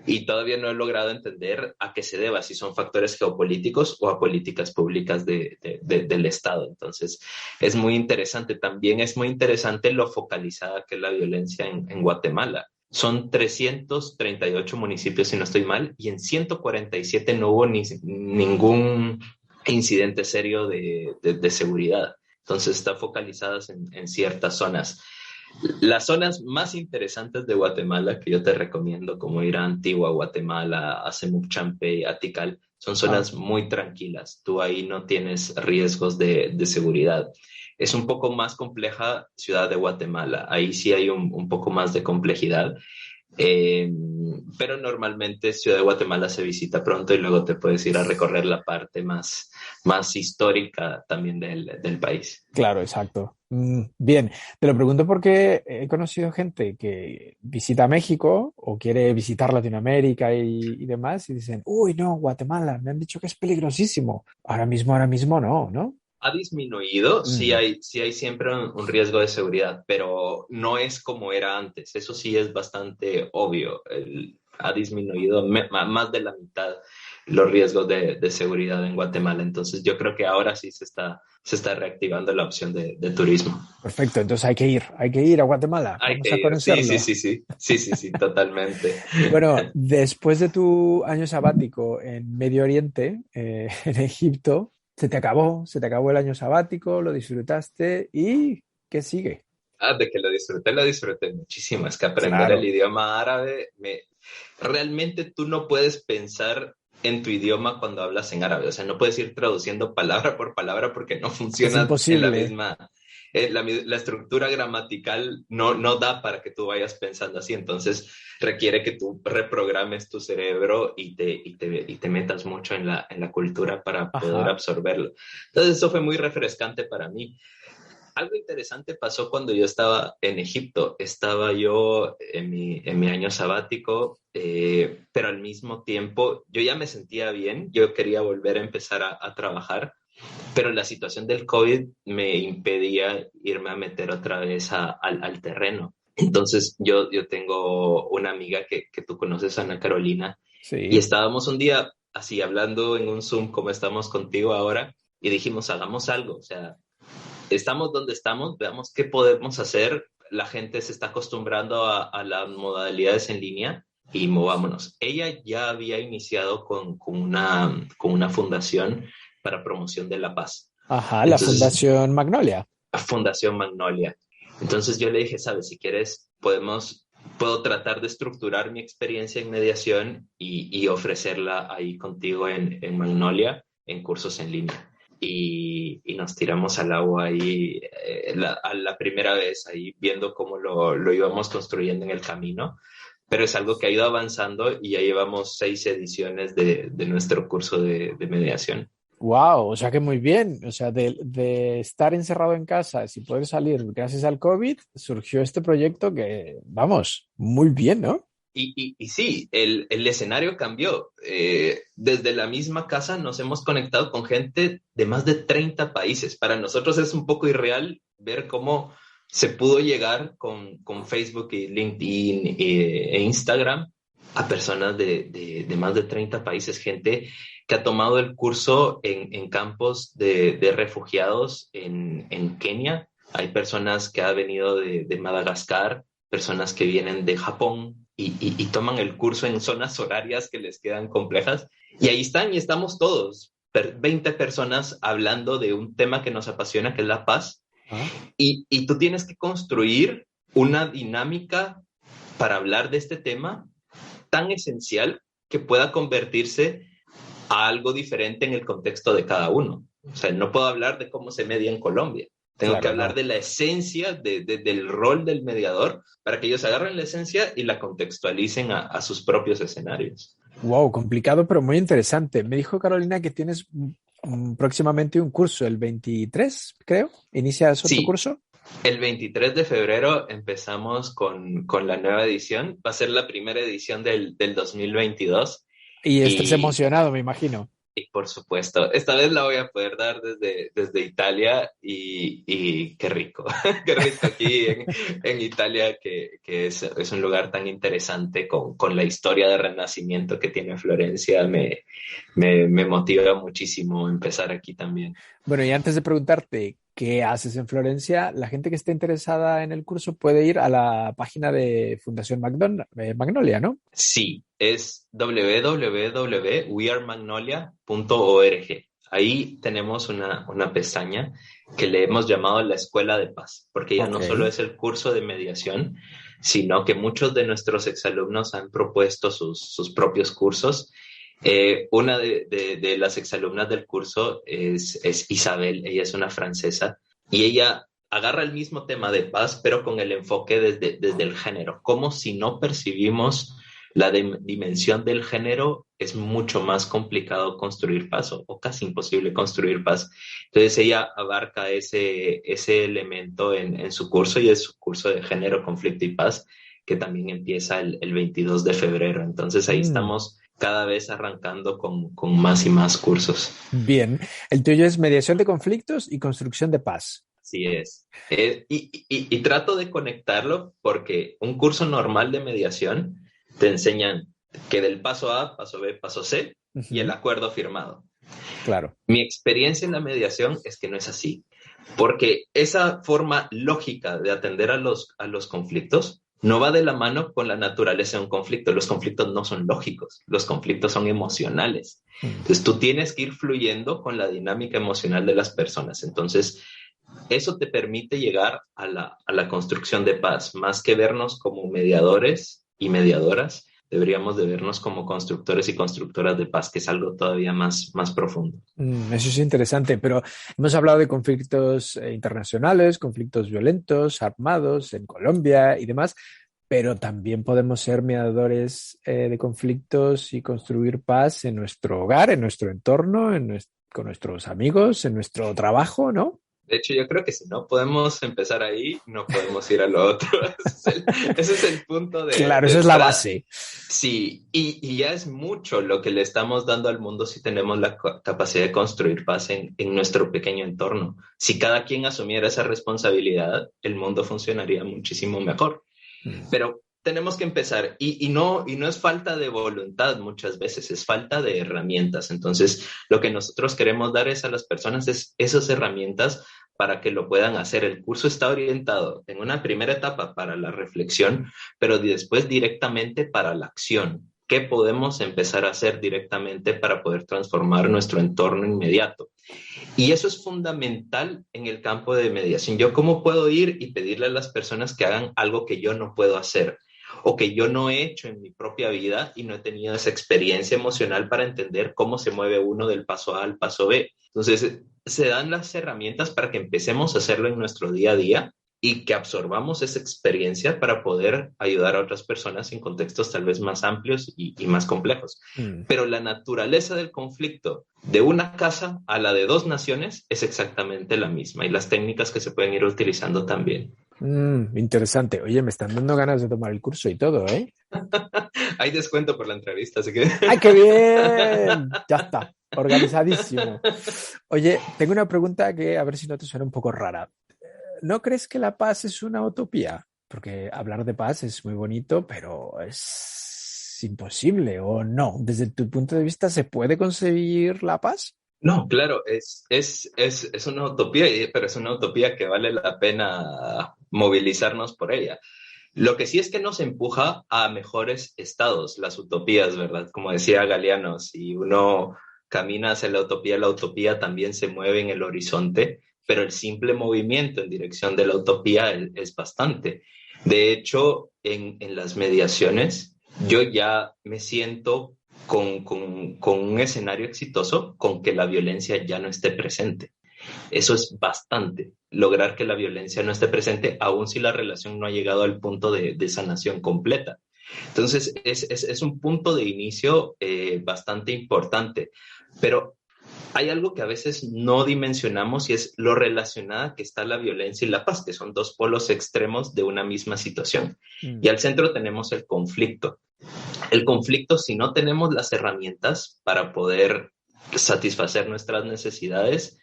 Y todavía no he logrado entender a qué se deba, si son factores geopolíticos o a políticas públicas del Estado. Entonces, es muy interesante. También es muy interesante lo focalizada que es la violencia en Guatemala. Son 338 municipios, si no estoy mal, y en 147 no hubo ningún incidente serio de seguridad. Entonces, está focalizadas en ciertas zonas. Las zonas más interesantes de Guatemala que yo te recomiendo, como ir a Antigua, Guatemala, a Semuc-Champey, a Tikal, son Ah, zonas muy tranquilas. Tú ahí no tienes riesgos de seguridad. Es un poco más compleja Ciudad de Guatemala. Ahí sí hay un poco más de complejidad. Eh, pero normalmente Ciudad de Guatemala se visita pronto y luego te puedes ir a recorrer la parte más histórica también del país. claro, exacto. Bien, te lo pregunto porque he conocido gente que visita México o quiere visitar Latinoamérica y demás y dicen, uy, no, Guatemala, me han dicho que es peligrosísimo. Ahora mismo no, ¿no? Ha disminuido, Mm. sí hay siempre un riesgo de seguridad, pero no es como era antes. Eso sí es bastante obvio. Ha disminuido más de la mitad los riesgos de seguridad en Guatemala. Entonces yo creo que ahora sí se está reactivando la opción de turismo. Perfecto, entonces hay que ir a Guatemala, Hay vamos que a ir, sí, sí, conocerlo. sí, sí, sí, sí, sí, totalmente. Bueno, después de tu año sabático en Medio Oriente, en Egipto, se te acabó el año sabático, lo disfrutaste y ¿qué sigue? De que lo disfruté muchísimo. Es que aprender el Claro. idioma árabe, realmente tú no puedes pensar en tu idioma cuando hablas en árabe. O sea, no puedes ir traduciendo palabra por palabra porque no Es funciona en la imposible. misma, la estructura gramatical no da para que tú vayas pensando así. Entonces requiere que tú reprogrames tu cerebro y te metas mucho en la cultura para poder Ajá. absorberlo. Entonces eso fue muy refrescante para mí. Algo interesante pasó cuando yo estaba en Egipto. Estaba yo en mi año sabático, pero al mismo tiempo yo ya me sentía bien. Yo quería volver a empezar a trabajar, pero la situación del COVID me impedía irme a meter otra vez al terreno. Entonces yo tengo una amiga que tú conoces, Ana Carolina, y Sí. estábamos un día así hablando en un Zoom como estamos contigo ahora y dijimos, hagamos algo, o sea, estamos donde estamos, veamos qué podemos hacer. La gente se está acostumbrando a las modalidades en línea y movámonos. Ella ya había iniciado con una fundación para promoción de la paz. Ajá, la Entonces, Fundación Magnolia. Fundación Magnolia. Entonces yo le dije, sabes, si quieres, puedo tratar de estructurar mi experiencia en mediación y ofrecerla ahí contigo en Magnolia, en cursos en línea. Y nos tiramos al agua ahí a la primera vez, ahí viendo cómo lo íbamos construyendo en el camino. Pero es algo que ha ido avanzando y ya llevamos 6 ediciones de nuestro curso de mediación. Wow, o sea que muy bien. O sea, de estar encerrado en casa sin poder salir gracias al COVID, surgió este proyecto que, vamos, muy bien, ¿no? Y sí, el escenario cambió. Desde la misma casa nos hemos conectado con gente de más de 30 países. Para nosotros es un poco irreal ver cómo se pudo llegar con Facebook y LinkedIn e Instagram a personas de más de 30 países, gente que ha tomado el curso en campos de refugiados en Kenia. Hay personas que han venido de Madagascar, personas que vienen de Japón y toman el curso en zonas horarias que les quedan complejas. Y ahí están y estamos todos, 20 personas hablando de un tema que nos apasiona, que es la paz. Y tú tienes que construir una dinámica para hablar de este tema tan esencial que pueda convertirse a algo diferente en el contexto de cada uno. O sea, no puedo hablar de cómo se media en Colombia. Tengo que hablar de la esencia del rol del mediador para que ellos agarren la esencia y la contextualicen a sus propios escenarios. Wow, complicado, pero muy interesante. Me dijo Carolina que tienes próximamente un curso, el 23, creo. ¿Inicias otro curso? El 23 de febrero empezamos con la nueva edición. Va a ser la primera edición del 2022. Y estás emocionado, me imagino. Y por supuesto, esta vez la voy a poder dar desde Italia y qué rico, qué rico aquí en Italia, que es un lugar tan interesante con la historia de renacimiento que tiene Florencia. Me motiva muchísimo empezar aquí también. Bueno, y antes de preguntarte qué haces en Florencia, la gente que esté interesada en el curso puede ir a la página de Fundación Magnolia, ¿no? Sí, es www.wearemagnolia.org. Ahí tenemos una pestaña que le hemos llamado la Escuela de Paz, porque ya no solo es el curso de mediación, sino que muchos de nuestros exalumnos han propuesto sus propios cursos. Una de las exalumnas del curso es Isabel, ella es una francesa, y ella agarra el mismo tema de paz, pero con el enfoque desde el género, como si no percibimos la dimensión del género, es mucho más complicado construir paz o casi imposible construir paz. Entonces ella abarca ese elemento en su curso, y es su curso de género, conflicto y paz, que también empieza el 22 de febrero. Entonces ahí estamos cada vez arrancando con más y más cursos. Bien, el tuyo es mediación de conflictos y construcción de paz. Así es. Y trato de conectarlo porque un curso normal de mediación te enseñan que del paso A, paso B, paso C y el acuerdo firmado. Claro. Mi experiencia en la mediación es que no es así, porque esa forma lógica de atender a los conflictos no va de la mano con la naturaleza de un conflicto. Los conflictos no son lógicos, los conflictos son emocionales. Entonces tú tienes que ir fluyendo con la dinámica emocional de las personas. Entonces eso te permite llegar a la construcción de paz. Más que vernos como mediadores y mediadoras, deberíamos de vernos como constructores y constructoras de paz, que es algo todavía más profundo. Eso es interesante, pero hemos hablado de conflictos internacionales, conflictos violentos, armados en Colombia y demás, pero también podemos ser mediadores de conflictos y construir paz en nuestro hogar, en nuestro entorno, con nuestros amigos, en nuestro trabajo, ¿no? De hecho, yo creo que si no podemos empezar ahí, no podemos ir a lo otro. Ese es el punto de... Claro, esa es la base. Sí, y ya es mucho lo que le estamos dando al mundo si tenemos la capacidad de construir paz en nuestro pequeño entorno. Si cada quien asumiera esa responsabilidad, el mundo funcionaría muchísimo mejor. Pero tenemos que empezar y no es falta de voluntad muchas veces, es falta de herramientas. Entonces, lo que nosotros queremos dar es a las personas esas herramientas para que lo puedan hacer. El curso está orientado en una primera etapa para la reflexión, pero después directamente para la acción. ¿Qué podemos empezar a hacer directamente para poder transformar nuestro entorno inmediato? Y eso es fundamental en el campo de mediación. ¿Yo cómo puedo ir y pedirle a las personas que hagan algo que yo no puedo hacer o que yo no he hecho en mi propia vida y no he tenido esa experiencia emocional para entender cómo se mueve uno del paso A al paso B? Entonces, se dan las herramientas para que empecemos a hacerlo en nuestro día a día y que absorbamos esa experiencia para poder ayudar a otras personas en contextos tal vez más amplios y más complejos. Pero la naturaleza del conflicto de una casa a la de dos naciones es exactamente la misma, y las técnicas que se pueden ir utilizando también. Interesante. Oye, me están dando ganas de tomar el curso y todo, ¿eh? Hay descuento por la entrevista, así que... ¡Ay, qué bien! Ya está, organizadísimo. Oye, tengo una pregunta que a ver si no te suena un poco rara. ¿no crees que la paz es una utopía? Porque hablar de paz es muy bonito, pero es imposible, ¿o no? Desde tu punto de vista, ¿se puede conseguir la paz? No, claro, es una utopía, pero es una utopía que vale la pena movilizarnos por ella. Lo que sí es que nos empuja a mejores estados, las utopías, ¿verdad? Como decía Galeano, si uno camina hacia la utopía también se mueve en el horizonte, pero el simple movimiento en dirección de la utopía es bastante. De hecho, en las mediaciones, yo ya me siento con un escenario exitoso con que la violencia ya no esté presente. Eso es bastante, lograr que la violencia no esté presente, aun si la relación no ha llegado al punto de sanación completa. Entonces, es un punto de inicio bastante importante, pero hay algo que a veces no dimensionamos y es lo relacionada que está la violencia y la paz, que son dos polos extremos de una misma situación. Y al centro tenemos el conflicto. El conflicto, si no tenemos las herramientas para poder satisfacer nuestras necesidades,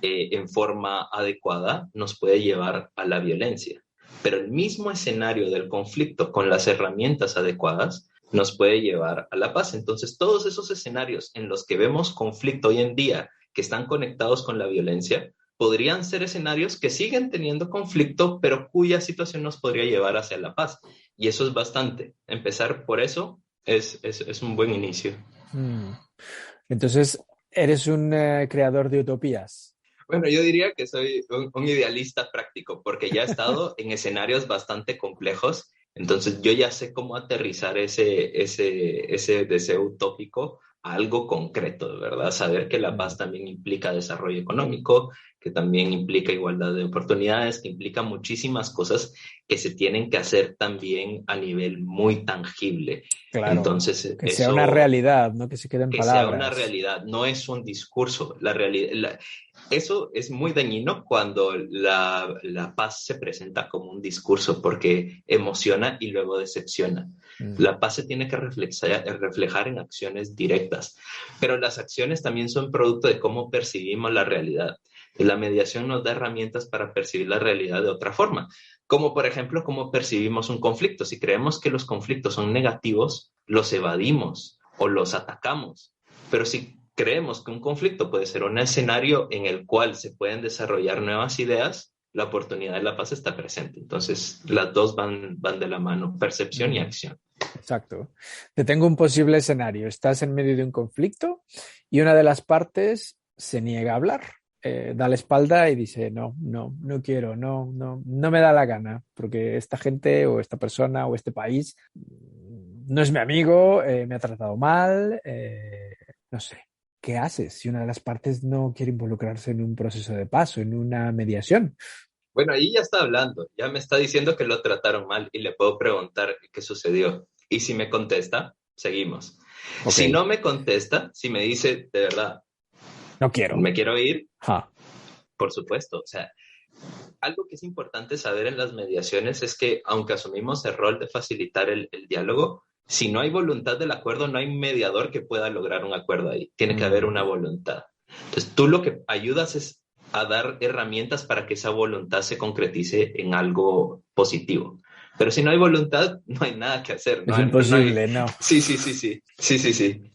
en forma adecuada nos puede llevar a la violencia. Pero el mismo escenario del conflicto con las herramientas adecuadas nos puede llevar a la paz. Entonces, todos esos escenarios en los que vemos conflicto hoy en día que están conectados con la violencia, podrían ser escenarios que siguen teniendo conflicto, pero cuya situación nos podría llevar hacia la paz. Y eso es bastante. Empezar por eso es un buen inicio. Entonces, eres un creador de utopías. Bueno, yo diría que soy un idealista práctico, porque ya he estado en escenarios bastante complejos, entonces yo ya sé cómo aterrizar ese deseo utópico a algo concreto, ¿verdad? Saber que la paz también implica desarrollo económico, que también implica igualdad de oportunidades, que implica muchísimas cosas que se tienen que hacer también a nivel muy tangible. Claro, entonces, que sea una realidad, no que se quede en que palabras. sea una realidad, no es un discurso. La realidad, eso es muy dañino cuando la paz se presenta como un discurso porque emociona y luego decepciona. La paz se tiene que reflejar en acciones directas, pero las acciones también son producto de cómo percibimos la realidad. La mediación nos da herramientas para percibir la realidad de otra forma, como por ejemplo cómo percibimos un conflicto. Si creemos que los conflictos son negativos, los evadimos o los atacamos, pero si creemos que un conflicto puede ser un escenario en el cual se pueden desarrollar nuevas ideas, la oportunidad de la paz está presente. Entonces, las dos van de la mano, percepción y acción. Exacto. Te tengo un posible escenario. Estás en medio de un conflicto y una de las partes se niega a hablar. Da la espalda y dice, no quiero, no me da la gana, porque esta gente o esta persona o este país no es mi amigo, me ha tratado mal, no sé. ¿Qué haces si una de las partes no quiere involucrarse en un proceso de paz o en una mediación? Bueno, ahí ya está hablando, ya me está diciendo que lo trataron mal y le puedo preguntar qué sucedió. Y si me contesta, seguimos. Okay. Si no me contesta, si me dice, de verdad, no quiero, me quiero ir, por supuesto. O sea, algo que es importante saber en las mediaciones es que, aunque asumimos el rol de facilitar el diálogo, si no hay voluntad del acuerdo, no hay mediador que pueda lograr un acuerdo ahí. Tiene que haber una voluntad. Entonces, tú lo que ayudas es a dar herramientas para que esa voluntad se concretice en algo positivo. Pero si no hay voluntad, no hay nada que hacer. Es imposible, no. Sí.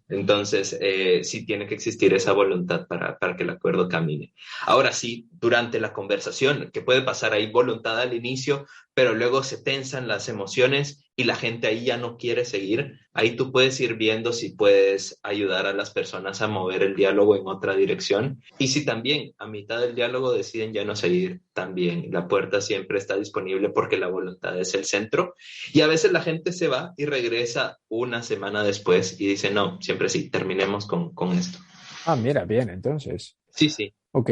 Entonces, sí tiene que existir esa voluntad para que el acuerdo camine. Ahora sí, durante la conversación, que puede pasar ahí voluntad al inicio, pero luego se tensan las emociones y la gente ahí ya no quiere seguir, ahí tú puedes ir viendo si puedes ayudar a las personas a mover el diálogo en otra dirección. Y si también a mitad del diálogo deciden ya no seguir, también la puerta siempre está disponible porque la voluntad es el centro. Y a veces la gente se va y regresa una semana después y dice, no, siempre sí, terminemos con esto. Ah, mira, bien, entonces. Sí. Ok.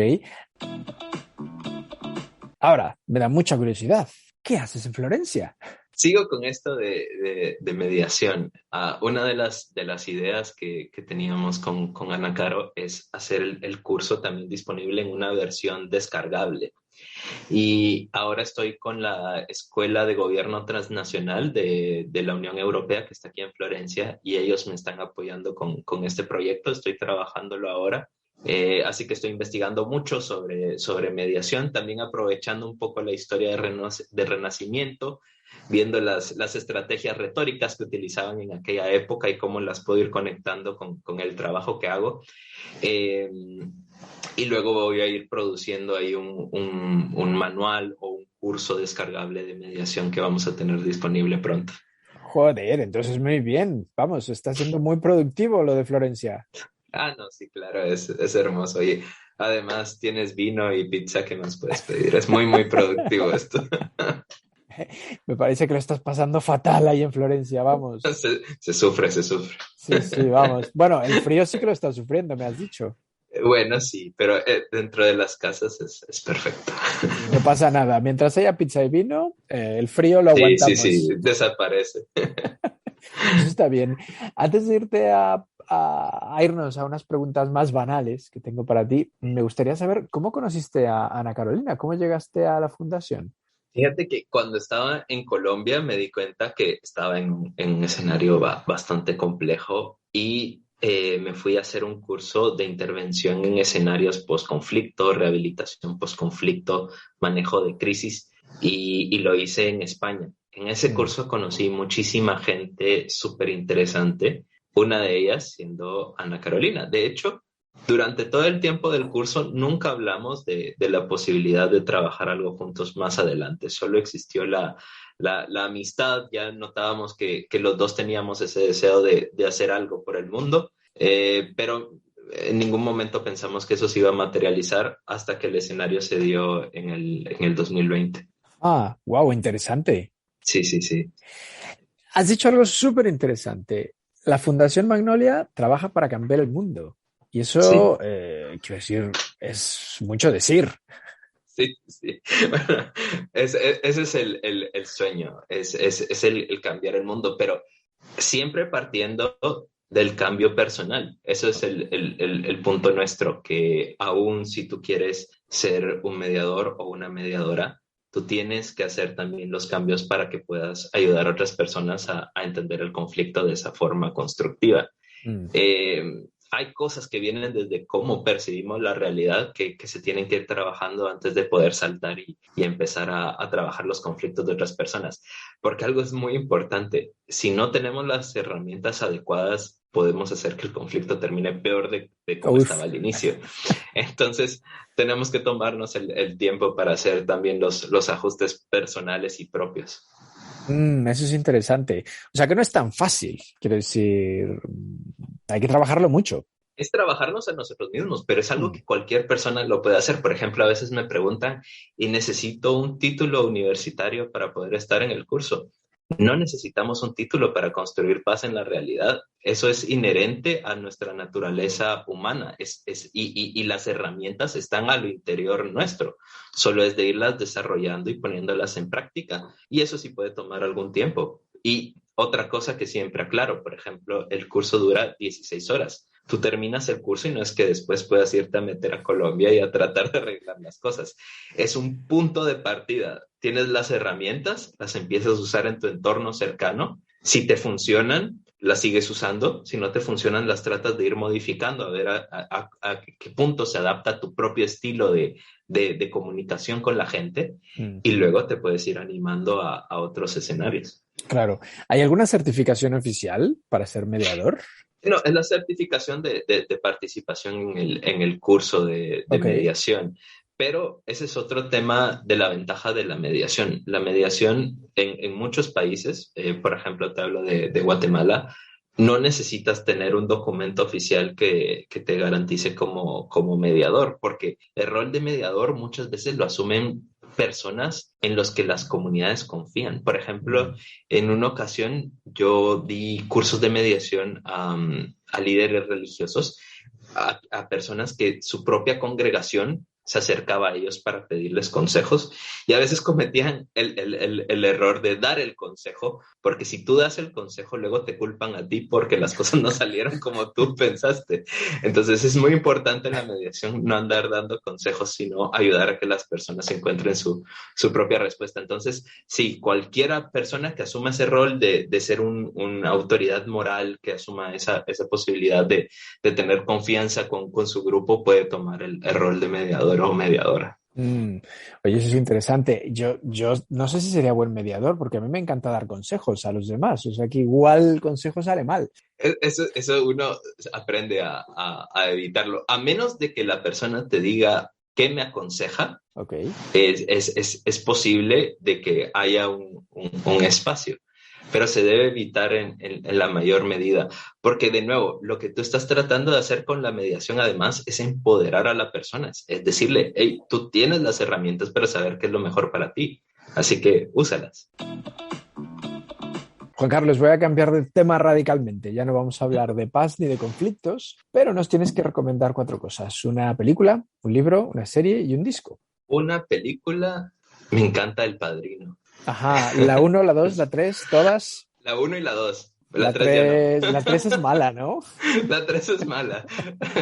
Ahora, me da mucha curiosidad. ¿Qué haces en Florencia? Sigo con esto de mediación. Una de las ideas que teníamos con Ana Caro es hacer el curso también disponible en una versión descargable. Y ahora estoy con la Escuela de Gobierno Transnacional de la Unión Europea, que está aquí en Florencia, y ellos me están apoyando con este proyecto. Estoy trabajándolo ahora Así que estoy investigando mucho sobre mediación, también aprovechando un poco la historia de Renacimiento, viendo las estrategias retóricas que utilizaban en aquella época y cómo las puedo ir conectando con el trabajo que hago. Y luego voy a ir produciendo ahí un manual o un curso descargable de mediación que vamos a tener disponible pronto. Joder, entonces muy bien. Vamos, está siendo muy productivo lo de Florencia. Ah, no, sí, claro, es hermoso. Oye, además tienes vino y pizza, ¿qué más puedes pedir? Es muy, muy productivo esto. Me parece que lo estás pasando fatal ahí en Florencia, vamos. Se sufre. Sí, sí, vamos. Bueno, el frío sí que lo estás sufriendo, me has dicho. Bueno, sí, pero dentro de las casas es perfecto. No pasa nada. Mientras haya pizza y vino, el frío lo Sí, aguantamos. sí, desaparece. Eso está bien. Antes de irte a irnos a unas preguntas más banales que tengo para ti, me gustaría saber cómo conociste a Ana Carolina, cómo llegaste a la fundación. Fíjate que cuando estaba en Colombia me di cuenta que estaba en un escenario bastante complejo y me fui a hacer un curso de intervención en escenarios post-conflicto, rehabilitación post-conflicto, manejo de crisis y lo hice en España. En ese curso conocí muchísima gente súper interesante, una de ellas siendo Ana Carolina. De hecho, durante todo el tiempo del curso nunca hablamos de la posibilidad de trabajar algo juntos más adelante. Solo existió la amistad, ya notábamos que los dos teníamos ese deseo de hacer algo por el mundo, pero en ningún momento pensamos que eso se iba a materializar hasta que el escenario se dio en el 2020. Ah, wow, interesante. Sí. Has dicho algo súper interesante. La Fundación Magnolia trabaja para cambiar el mundo. Y eso, Sí. Quiero decir, es mucho decir. Sí. Bueno, ese es el sueño, es el cambiar el mundo, pero siempre partiendo del cambio personal. Eso es el punto nuestro, que aún si tú quieres ser un mediador o una mediadora, tú tienes que hacer también los cambios para que puedas ayudar a otras personas a entender el conflicto de esa forma constructiva. Hay cosas que vienen desde cómo percibimos la realidad que se tienen que ir trabajando antes de poder saltar y empezar a trabajar los conflictos de otras personas. Porque algo es muy importante. Si no tenemos las herramientas adecuadas, podemos hacer que el conflicto termine peor de cómo estaba al inicio. Entonces, tenemos que tomarnos el tiempo para hacer también los ajustes personales y propios. Eso es interesante. O sea que no es tan fácil. Quiero decir, hay que trabajarlo mucho. Es trabajarnos a nosotros mismos, pero es algo que cualquier persona lo puede hacer. Por ejemplo, a veces me preguntan, ¿y necesito un título universitario para poder estar en el curso? No necesitamos un título para construir paz en la realidad. Eso es inherente a nuestra naturaleza humana y las herramientas están a lo interior nuestro. Solo es de irlas desarrollando y poniéndolas en práctica. Y eso sí puede tomar algún tiempo. Y otra cosa que siempre aclaro, por ejemplo, el curso dura 16 horas. Tú terminas el curso y no es que después puedas irte a meter a Colombia y a tratar de arreglar las cosas. Es un punto de partida. Tienes las herramientas, las empiezas a usar en tu entorno cercano. Si te funcionan, las sigues usando. Si no te funcionan, las tratas de ir modificando, a ver a qué punto se adapta a tu propio estilo de comunicación con la gente. Y luego te puedes ir animando a otros escenarios. Claro. ¿Hay alguna certificación oficial para ser mediador? No, es la certificación de participación en el curso de mediación. Pero ese es otro tema de la ventaja de la mediación. La mediación en muchos países, por ejemplo, te hablo de Guatemala, no necesitas tener un documento oficial que te garantice como mediador, porque el rol de mediador muchas veces lo asumen personas en los que las comunidades confían. Por ejemplo, en una ocasión yo di cursos de mediación a líderes religiosos, a personas que su propia congregación se acercaba a ellos para pedirles consejos y a veces cometían el error de dar el consejo, porque si tú das el consejo, luego te culpan a ti porque las cosas no salieron como tú pensaste. Entonces es muy importante en la mediación no andar dando consejos, sino ayudar a que las personas encuentren su propia respuesta. Entonces, sí, cualquiera persona que asuma ese rol de ser una autoridad moral, que asuma esa posibilidad de tener confianza con su grupo, puede tomar el rol de mediador o mediadora. Oye, eso es interesante. Yo no sé si sería buen mediador, porque a mí me encanta dar consejos a los demás. O sea que igual el consejo sale mal. Eso uno aprende a evitarlo. A menos de que la persona te diga qué me aconseja, Okay. es posible de que haya un espacio, pero se debe evitar en la mayor medida, porque de nuevo, lo que tú estás tratando de hacer con la mediación además es empoderar a la persona, es decirle, hey, tú tienes las herramientas para saber qué es lo mejor para ti, así que úsalas. Juan Carlos, voy a cambiar de tema radicalmente. Ya no vamos a hablar de paz ni de conflictos, pero nos tienes que recomendar 4 cosas. Una película, un libro, una serie y un disco. Una película, me encanta El Padrino. Ajá, la 1, la 2, la 3, todas. La 1 y la 2. La 3 la 3 es mala, ¿no? La 3 es mala,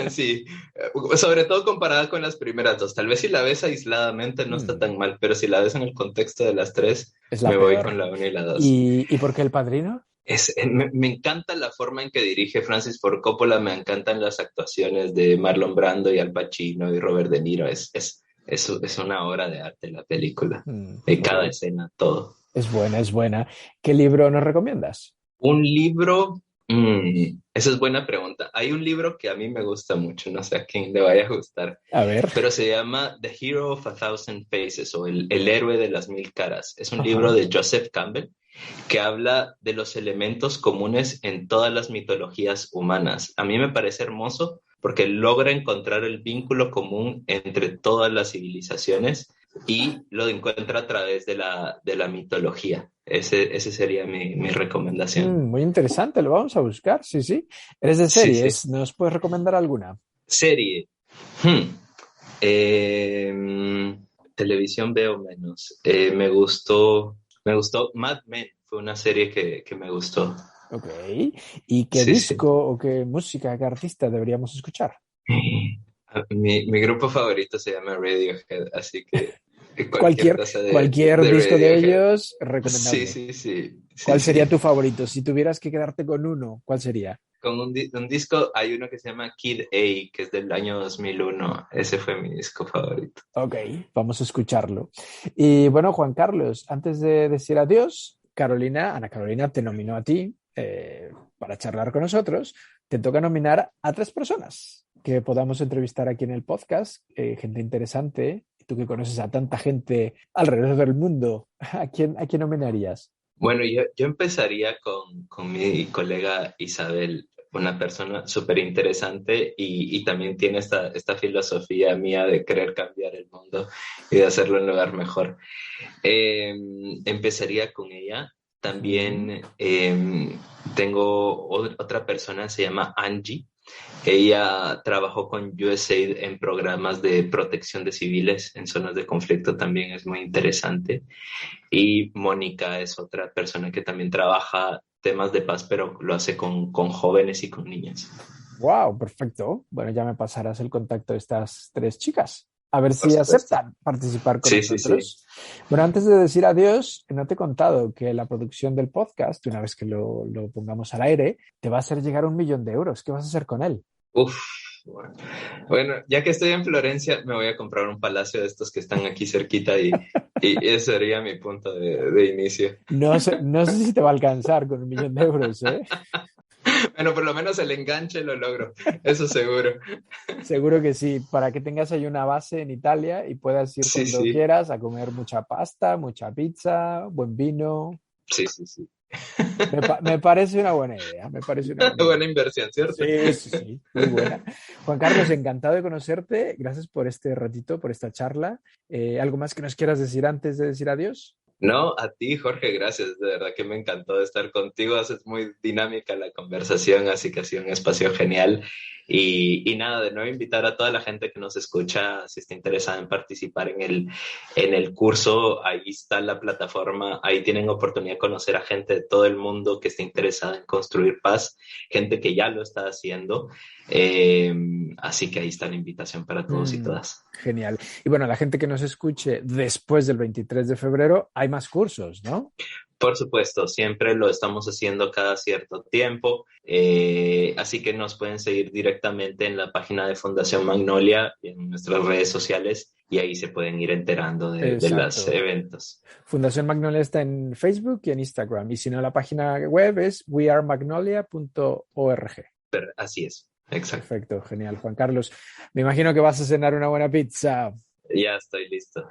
sí. Sobre todo comparada con las primeras 2. Tal vez si la ves aisladamente no está tan mal, pero si la ves en el contexto de las 3, me voy con la 1 y la 2. ¿Y por qué El Padrino? Me encanta la forma en que dirige Francis Ford Coppola, me encantan las actuaciones de Marlon Brando y Al Pacino y Robert De Niro. Es una obra de arte la película. Cada escena, todo. Es buena, es buena. ¿Qué libro nos recomiendas? Un libro, esa es buena pregunta. Hay un libro que a mí me gusta mucho, no sé a quién le vaya a gustar. A ver. Pero se llama The Hero of a Thousand Faces o el héroe de las 1000 caras. Es un libro de Joseph Campbell que habla de los elementos comunes en todas las mitologías humanas. A mí me parece hermoso porque logra encontrar el vínculo común entre todas las civilizaciones y lo encuentra a través de la mitología. Ese sería mi recomendación. Muy interesante, lo vamos a buscar, sí. ¿Eres de series? Sí. ¿Nos puedes recomendar alguna? Serie. Televisión veo menos. Me gustó Mad Men, fue una serie que me gustó. Ok. ¿Y qué disco o qué música, qué artista deberíamos escuchar? Mi grupo favorito se llama Radiohead, así que cualquier disco de ellos recomendable. Sí. ¿Cuál sería tu favorito? Si tuvieras que quedarte con uno, ¿cuál sería? Con un disco hay uno que se llama Kid A, que es del año 2001. Ese fue mi disco favorito. Ok, vamos a escucharlo. Y bueno, Juan Carlos, antes de decir adiós, Ana Carolina te nominó a ti para charlar con nosotros. Te toca nominar a 3 personas que podamos entrevistar aquí en el podcast, gente interesante. Tú que conoces a tanta gente alrededor del mundo, ¿a quién nominarías? Bueno, yo empezaría con mi colega Isabel, una persona súper interesante y también tiene esta filosofía mía de querer cambiar el mundo y de hacerlo un lugar mejor. Empezaría con ella. También tengo otra persona, se llama Angie. Ella trabajó con USAID en programas de protección de civiles en zonas de conflicto, también es muy interesante. Y Mónica es otra persona que también trabaja temas de paz, pero lo hace con jóvenes y con niñas. ¡Wow! Perfecto. Bueno, ya me pasarás el contacto de estas 3 chicas. A ver si aceptan participar con nosotros. Sí. Bueno, antes de decir adiós, no te he contado que la producción del podcast, una vez que lo pongamos al aire, te va a hacer llegar 1 millón de euros. ¿Qué vas a hacer con él? Bueno, ya que estoy en Florencia, me voy a comprar un palacio de estos que están aquí cerquita y ese sería mi punto de inicio. No sé si te va a alcanzar con 1 millón de euros, ¿eh? Bueno, por lo menos el enganche lo logro, eso seguro. Seguro que sí, para que tengas ahí una base en Italia y puedas ir cuando quieras a comer mucha pasta, mucha pizza, buen vino. Sí. Me parece una buena idea, buena inversión, ¿cierto? Sí, muy buena. Juan Carlos, encantado de conocerte, gracias por este ratito, por esta charla. ¿Algo más que nos quieras decir antes de decir adiós? No, a ti, Jorge, gracias. De verdad que me encantó estar contigo. Es muy dinámica la conversación, así que ha sido un espacio genial. Y nada, de nuevo invitar a toda la gente que nos escucha, si está interesada en participar en el curso, ahí está la plataforma, ahí tienen oportunidad de conocer a gente de todo el mundo que esté interesada en construir paz, gente que ya lo está haciendo. Así que ahí está la invitación para todos y todas. Genial. Y bueno, la gente que nos escuche después del 23 de febrero, hay más cursos, ¿no? Por supuesto, siempre lo estamos haciendo cada cierto tiempo, así que nos pueden seguir directamente en la página de Fundación Magnolia, en nuestras redes sociales, y ahí se pueden ir enterando de los eventos. Fundación Magnolia está en Facebook y en Instagram, y si no, la página web es wearemagnolia.org. Así es, exacto. Perfecto, genial. Juan Carlos, me imagino que vas a cenar una buena pizza. Ya estoy listo.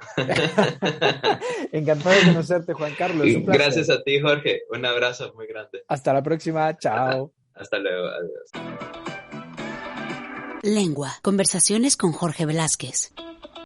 Encantado de conocerte, Juan Carlos. Un placer. Gracias a ti, Jorge. Un abrazo muy grande. Hasta la próxima. Chao. Hasta luego. Adiós. Lengua. Conversaciones con Jorge Velázquez.